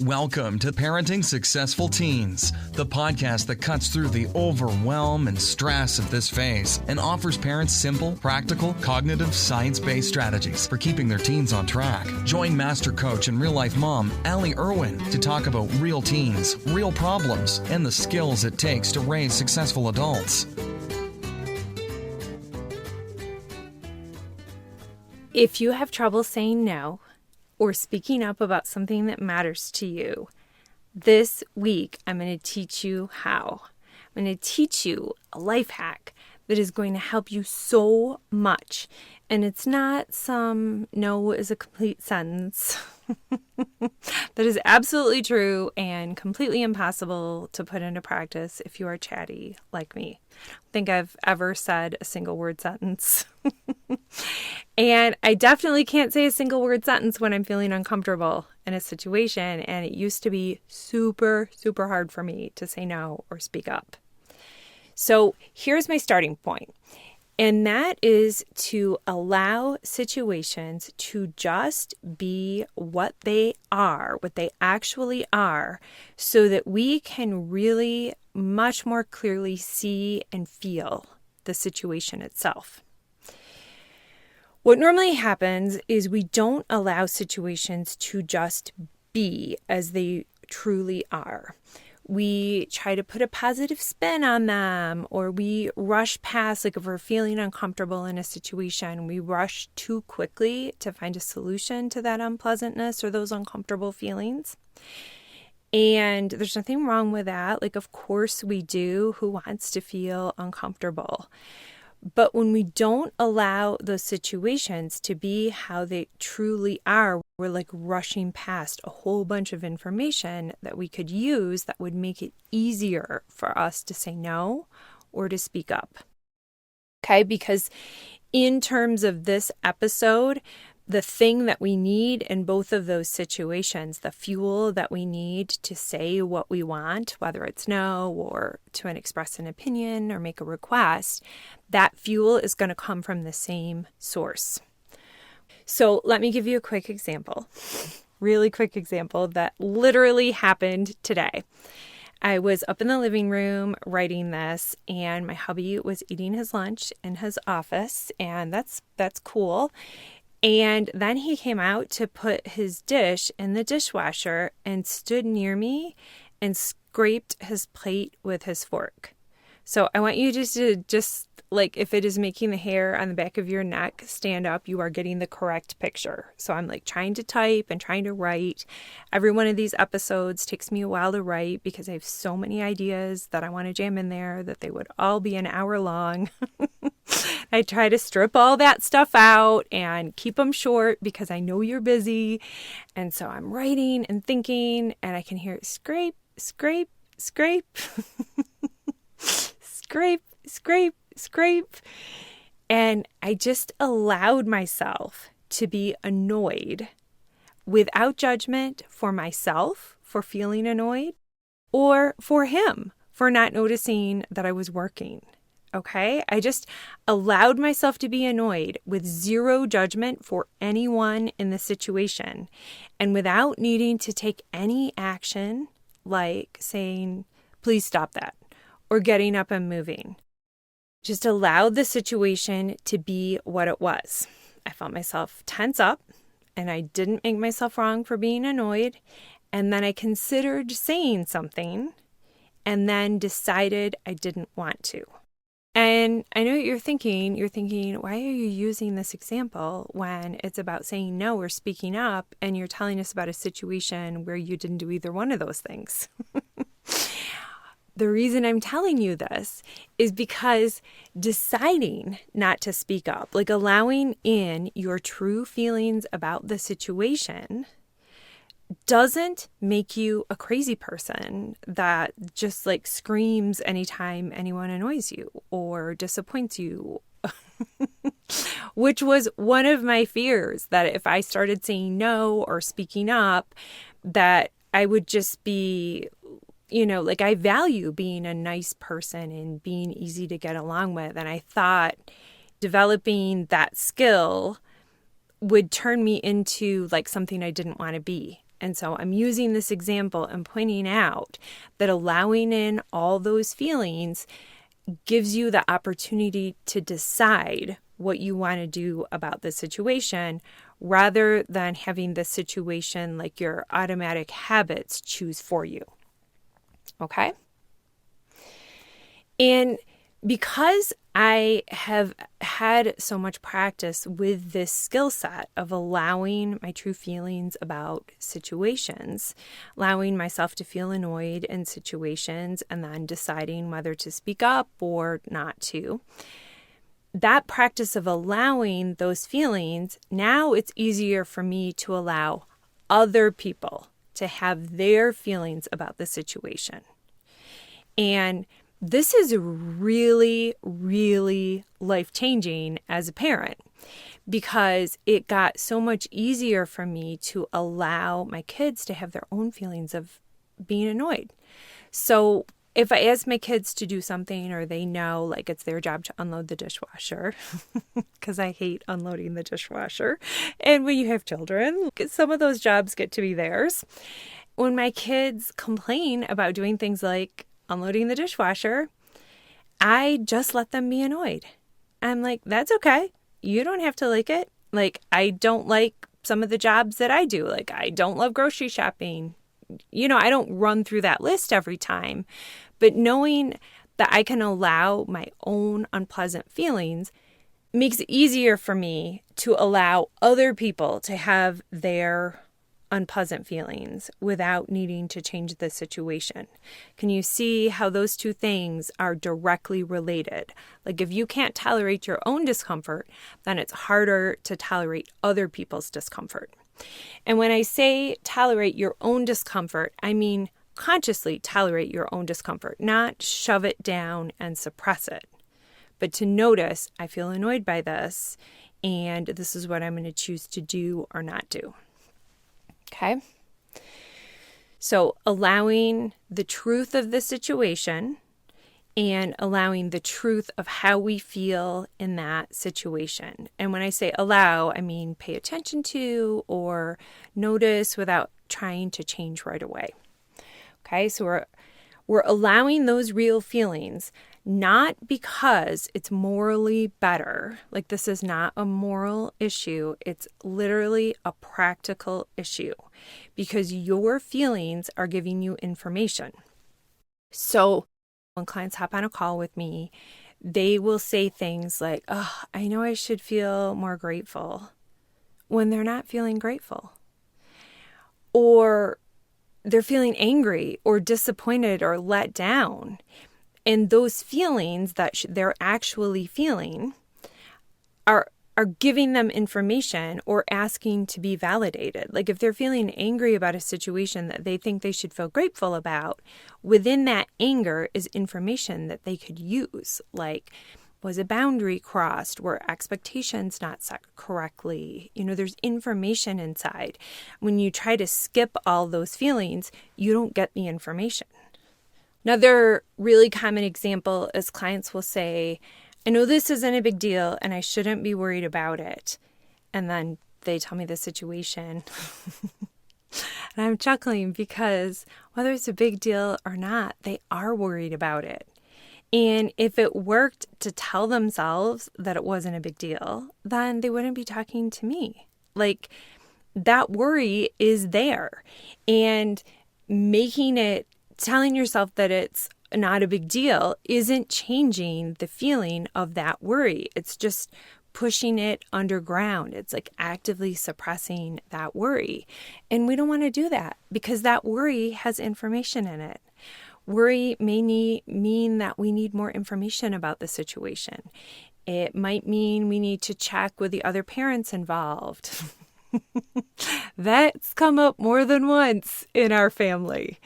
Welcome to Parenting Successful Teens, the podcast that cuts through the overwhelm and stress of this phase and offers parents simple, practical, cognitive, science-based strategies for keeping their teens on track. Join Master Coach and real-life mom, Allie Irwin, to talk about real teens, real problems, and the skills it takes to raise successful adults. If you have trouble saying no or speaking up about something that matters to you, this week I'm going to teach you how. I'm going to teach you a life hack that is going to help you so much. And it's not some no is a complete sentence. That is absolutely true and completely impossible to put into practice if you are chatty like me. I don't think I've ever said a single word sentence. And I definitely can't say a single word sentence when I'm feeling uncomfortable in a situation. And it used to be super, super hard for me to say no or speak up. So here's my starting point. And that is to allow situations to just be what they are, what they actually are, so that we can really much more clearly see and feel the situation itself. What normally happens is we don't allow situations to just be as they truly are. We try to put a positive spin on them, or we rush past, like if we're feeling uncomfortable in a situation, we rush too quickly to find a solution to that unpleasantness or those uncomfortable feelings. And there's nothing wrong with that. Like, of course we do. Who wants to feel uncomfortable? But when we don't allow those situations to be how they truly are, we're like rushing past a whole bunch of information that we could use that would make it easier for us to say no or to speak up. Okay, because in terms of this episode, the thing that we need in both of those situations, the fuel that we need to say what we want, whether it's no or to express an opinion or make a request, that fuel is going to come from the same source. So let me give you a quick example, really quick example that literally happened today. I was up in the living room writing this, and my hubby was eating his lunch in his office, and that's cool. And then he came out to put his dish in the dishwasher and stood near me and scraped his plate with his fork. So I want you to just like, if it is making the hair on the back of your neck stand up, you are getting the correct picture. So I'm like trying to type and trying to write. Every one of these episodes takes me a while to write because I have so many ideas that I want to jam in there that they would all be an hour long. I try to strip all that stuff out and keep them short because I know you're busy. And so I'm writing and thinking, and I can hear scrape, scrape, scrape, scrape, scrape, scrape. And I just allowed myself to be annoyed without judgment for myself for feeling annoyed or for him for not noticing that I was working. Okay, I just allowed myself to be annoyed with zero judgment for anyone in the situation and without needing to take any action like saying, please stop that, or getting up and moving. Just allowed the situation to be what it was. I felt myself tense up and I didn't make myself wrong for being annoyed. And then I considered saying something and then decided I didn't want to. And I know what you're thinking. You're thinking, why are you using this example when it's about saying no or speaking up and you're telling us about a situation where you didn't do either one of those things? The reason I'm telling you this is because deciding not to speak up, like allowing in your true feelings about the situation, doesn't make you a crazy person that just like screams anytime anyone annoys you or disappoints you, which was one of my fears, that if I started saying no or speaking up, that I would just be, like I value being a nice person and being easy to get along with. And I thought developing that skill would turn me into like something I didn't want to be. And so I'm using this example and pointing out that allowing in all those feelings gives you the opportunity to decide what you want to do about the situation rather than having the situation like your automatic habits choose for you. Okay? And because I have had so much practice with this skill set of allowing my true feelings about situations, allowing myself to feel annoyed in situations, and then deciding whether to speak up or not to, that practice of allowing those feelings, now it's easier for me to allow other people to have their feelings about the situation. And this is really, really life-changing as a parent because it got so much easier for me to allow my kids to have their own feelings of being annoyed. So if I ask my kids to do something or they know like it's their job to unload the dishwasher, because I hate unloading the dishwasher, and when you have children, some of those jobs get to be theirs. When my kids complain about doing things like unloading the dishwasher, I just let them be annoyed. I'm like, that's okay. You don't have to like it. Like, I don't like some of the jobs that I do. Like, I don't love grocery shopping. I don't run through that list every time. But knowing that I can allow my own unpleasant feelings makes it easier for me to allow other people to have their unpleasant feelings without needing to change the situation. Can you see how those two things are directly related? Like if you can't tolerate your own discomfort, then it's harder to tolerate other people's discomfort. And when I say tolerate your own discomfort, I mean consciously tolerate your own discomfort, not shove it down and suppress it, but to notice, I feel annoyed by this, and this is what I'm going to choose to do or not do. Okay? So allowing the truth of the situation and allowing the truth of how we feel in that situation. And when I say allow, I mean pay attention to or notice without trying to change right away. Okay, so we're allowing those real feelings, not because it's morally better. Like this is not a moral issue. It's literally a practical issue because your feelings are giving you information. So when clients hop on a call with me, they will say things like, oh, I know I should feel more grateful when they're not feeling grateful. Or they're feeling angry or disappointed or let down. And those feelings that they're actually feeling are giving them information or asking to be validated. Like if they're feeling angry about a situation that they think they should feel grateful about, within that anger is information that they could use. Like, was a boundary crossed? Were expectations not set correctly? There's information inside. When you try to skip all those feelings, you don't get the information. Another really common example is clients will say, I know this isn't a big deal and I shouldn't be worried about it. And then they tell me the situation. And I'm chuckling because whether it's a big deal or not, they are worried about it. And if it worked to tell themselves that it wasn't a big deal, then they wouldn't be talking to me. Like that worry is there. And telling yourself that it's not a big deal isn't changing the feeling of that worry. It's just pushing it underground. It's like actively suppressing that worry. And we don't want to do that because that worry has information in it. Worry may mean that we need more information about the situation. It might mean we need to check with the other parents involved. That's come up more than once in our family.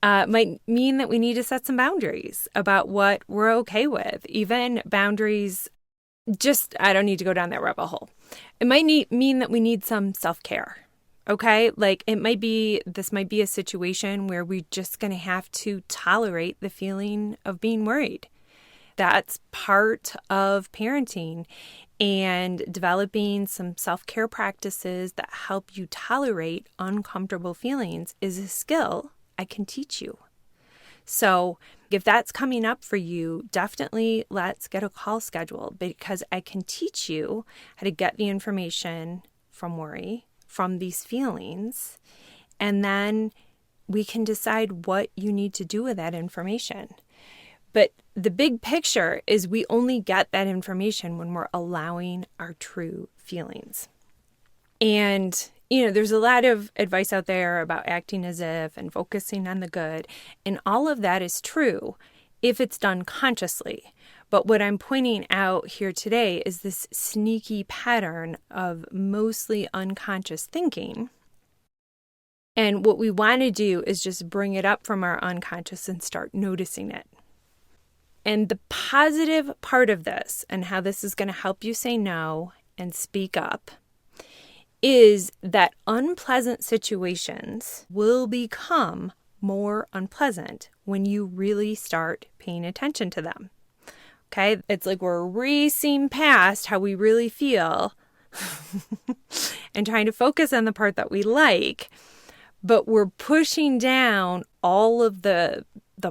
Might mean that we need to set some boundaries about what we're okay with. Even boundaries, I don't need to go down that rabbit hole. It might mean that we need some self-care. Okay, like this might be a situation where we're just going to have to tolerate the feeling of being worried. That's part of parenting, and developing some self-care practices that help you tolerate uncomfortable feelings is a skill I can teach you. So if that's coming up for you, definitely let's get a call scheduled, because I can teach you how to get the information from worry, from these feelings, and then we can decide what you need to do with that information. But the big picture is we only get that information when we're allowing our true feelings. And, there's a lot of advice out there about acting as if and focusing on the good. And all of that is true if it's done consciously. But what I'm pointing out here today is this sneaky pattern of mostly unconscious thinking. And what we want to do is just bring it up from our unconscious and start noticing it. And the positive part of this, and how this is going to help you say no and speak up, is that unpleasant situations will become more unpleasant when you really start paying attention to them. Okay? It's like we're racing past how we really feel and trying to focus on the part that we like, but we're pushing down all of the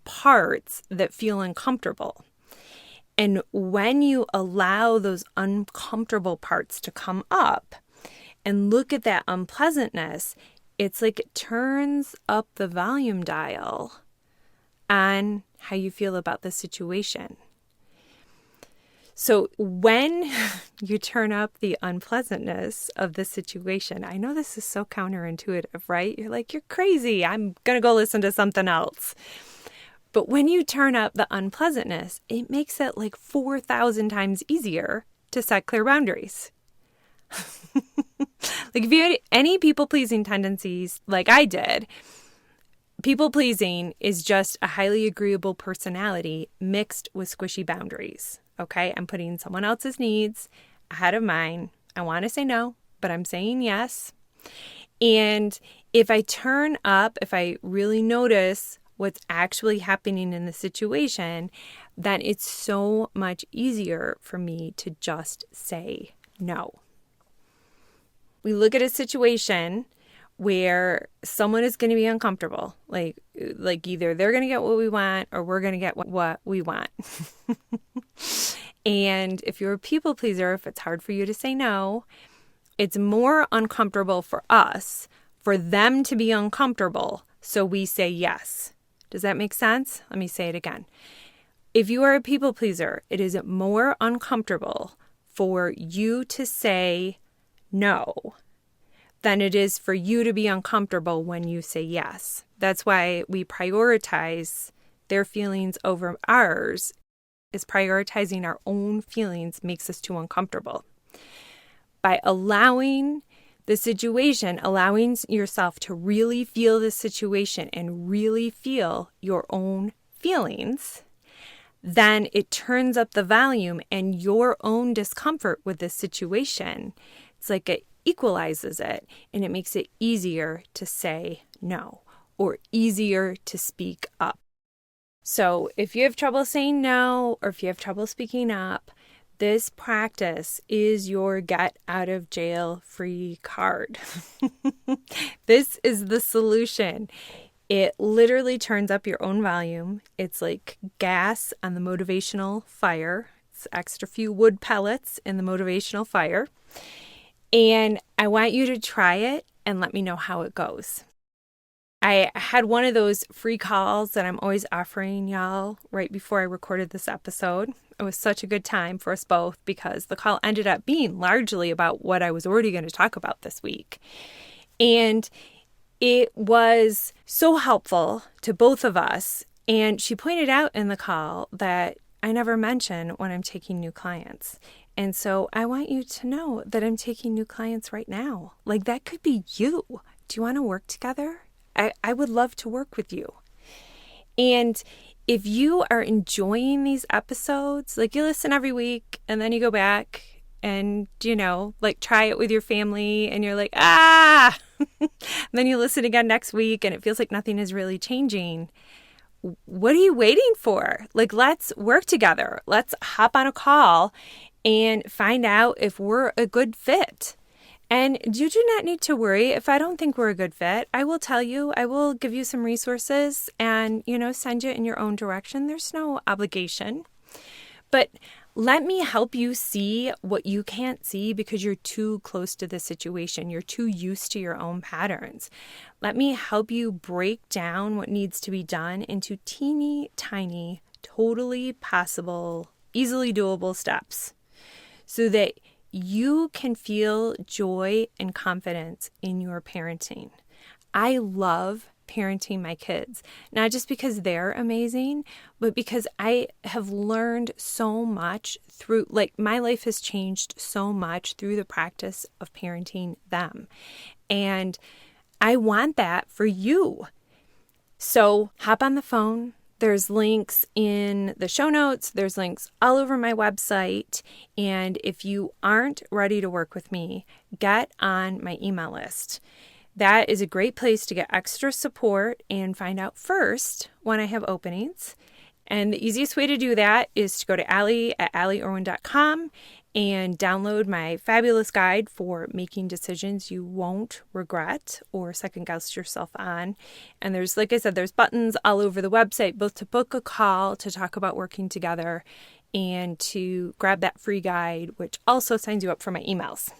parts that feel uncomfortable. And when you allow those uncomfortable parts to come up and look at that unpleasantness, it's like it turns up the volume dial on how you feel about the situation. So when you turn up the unpleasantness of the situation, I know this is so counterintuitive, right? You're like, you're crazy. I'm going to go listen to something else. But when you turn up the unpleasantness, it makes it like 4,000 times easier to set clear boundaries. Like if you had any people-pleasing tendencies like I did, people-pleasing is just a highly agreeable personality mixed with squishy boundaries. Okay, I'm putting someone else's needs ahead of mine. I want to say no, but I'm saying yes. And if I really notice what's actually happening in the situation, then it's so much easier for me to just say no. We look at a situation where someone is going to be uncomfortable, like either they're going to get what we want or we're going to get what we want. And if you're a people pleaser, if it's hard for you to say no, it's more uncomfortable for us, for them to be uncomfortable, so we say yes. Does that make sense? Let me say it again. If you are a people pleaser, it is more uncomfortable for you to say no than it is for you to be uncomfortable when you say yes. That's why we prioritize their feelings over ours, is prioritizing our own feelings makes us too uncomfortable. By allowing the situation, allowing yourself to really feel the situation and really feel your own feelings, then it turns up the volume and your own discomfort with the situation. It's like it equalizes it and it makes it easier to say no or easier to speak up. So if you have trouble saying no or if you have trouble speaking up, this practice is your get out of jail free card. This is the solution. It literally turns up your own volume. It's like gas on the motivational fire. It's extra few wood pellets in the motivational fire. And I want you to try it and let me know how it goes. I had one of those free calls that I'm always offering y'all right before I recorded this episode. It was such a good time for us both because the call ended up being largely about what I was already going to talk about this week. And it was so helpful to both of us. And she pointed out in the call that I never mention when I'm taking new clients. And so I want you to know that I'm taking new clients right now. Like that could be you. Do you want to work together? I would love to work with you. And if you are enjoying these episodes, like you listen every week and then you go back and, like try it with your family and you're like, and then you listen again next week and it feels like nothing is really changing. what are you waiting for? Like, let's work together. Let's hop on a call and find out if we're a good fit. And you do not need to worry if I don't think we're a good fit. I will tell you, I will give you some resources and, send you in your own direction. There's no obligation. But let me help you see what you can't see because you're too close to the situation. You're too used to your own patterns. Let me help you break down what needs to be done into teeny tiny, totally possible, easily doable steps so that you can feel joy and confidence in your parenting. I love parenting my kids, not just because they're amazing, but because I have learned so much through, my life has changed so much through the practice of parenting them. And I want that for you. So hop on the phone. There's links in the show notes. There's links all over my website. And if you aren't ready to work with me, get on my email list. That is a great place to get extra support and find out first when I have openings. And the easiest way to do that is to go to Allie@allieirwin.com and download my fabulous guide for making decisions you won't regret or second guess yourself on. And there's, like I said, there's buttons all over the website, both to book a call to talk about working together and to grab that free guide, which also signs you up for my emails.